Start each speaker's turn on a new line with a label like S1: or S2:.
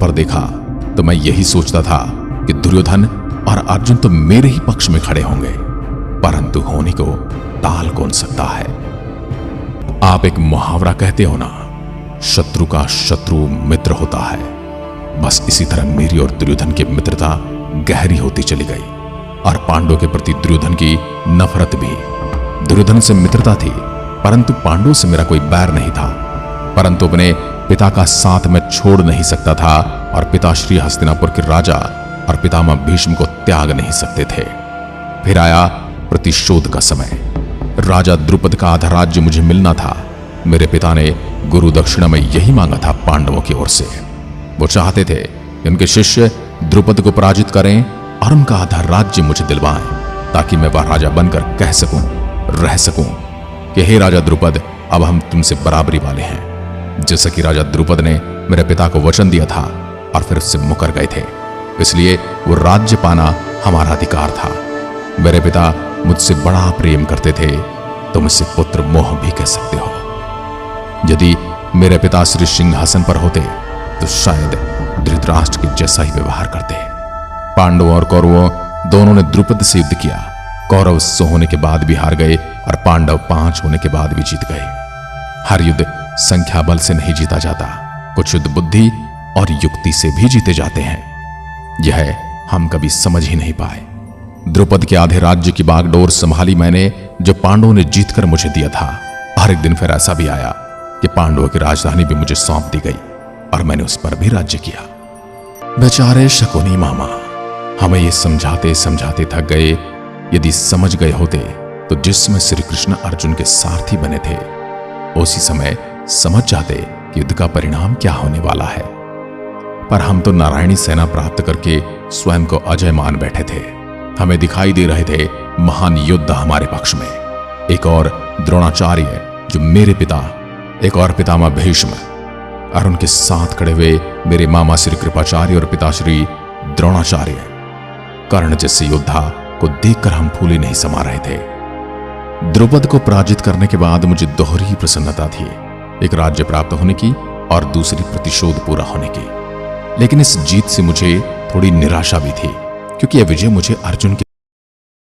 S1: पर देखा तो मैं यही सोचता था कि दुर्योधन और अर्जुन तो मेरे ही पक्ष में खड़े होंगे, परंतु होने को टाल कौन सकता है। आप एक मुहावरा कहते हो ना, शत्रु का शत्रु मित्र होता है। बस इसी तरह मेरी और दुर्योधन की मित्रता गहरी होती चली गई और पांडवों के प्रति दुर्योधन की नफरत भी। दुर्योधन से मित्रता थी, परंतु पांडवों से मेरा कोई बैर नहीं था। परंतु अपने पिता का साथ मैं छोड़ नहीं सकता था और पिता श्री हस्तिनापुर के राजा और पितामह भीष्म को त्याग नहीं सकते थे। फिर आया प्रतिशोध का समय। राजा द्रुपद का आधा राज्य मुझे मिलना था। मेरे पिता ने गुरु दक्षिणा में यही मांगा था पांडवों की ओर से। वो चाहते थे कि उनके शिष्य द्रुपद को पराजित करें और उनका आधा राज्य मुझे दिलवाएं, ताकि मैं वह राजा बनकर कह सकूं, रह सकूं कि हे राजा द्रुपद, अब हम तुमसे बराबरी वाले हैं। जैसा कि राजा द्रुपद ने मेरे पिता को वचन दिया था और फिर उससे मुकर गए थे, इसलिए वो राज्य पाना हमारा अधिकार था। मेरे पिता मुझसे बड़ा प्रेम करते थे, तुम इसे पुत्र मोह भी कह सकते हो। यदि मेरे पिता श्री सिंहासन पर होते तो शायद धृतराष्ट्र के जैसा ही व्यवहार करते। पांडवों और कौरवों दोनों ने द्रुपद से युद्ध किया। कौरव 100 होने के बाद भी हार गए और पांडव 5 होने के बाद भी जीत गए। हर युद्ध संख्या बल से नहीं जीता जाता, कुछ युद्ध बुद्धि और युक्ति से भी जीते जाते हैं। यह हम कभी समझ ही नहीं पाए। द्रुपद के आधे राज्य की बागडोर संभाली मैंने, जो पांडवों ने जीतकर मुझे दिया था। और एक दिन फिर ऐसा भी आया कि पांडवों की राजधानी भी मुझे सौंप दी गई और मैंने उस पर भी राज्य किया। बेचारे शकुनी मामा हमें ये समझाते समझाते थक गए। यदि समझ गए होते तो जिस समय श्री कृष्ण अर्जुन के सारथी बने थे, उसी समय समझ जाते कि युद्ध का परिणाम क्या होने वाला है। पर हम तो नारायणी सेना प्राप्त करके स्वयं को अजय मान बैठे थे। हमें दिखाई दे रहे थे महान योद्धा हमारे पक्ष में। एक और द्रोणाचार्य जो मेरे पिता, एक और पितामह भीष्म और उनके साथ खड़े हुए मेरे मामा श्री कृपाचार्य और पिताश्री द्रोणाचार्य। कर्ण जैसे योद्धा को देखकर हम फूले नहीं समा रहे थे। द्रुपद को पराजित करने के बाद मुझे दोहरी प्रसन्नता थी, एक राज्य प्राप्त होने की और दूसरी प्रतिशोध पूरा होने की। लेकिन इस जीत से मुझे थोड़ी निराशा भी थी, क्योंकि यह विजय मुझे अर्जुन के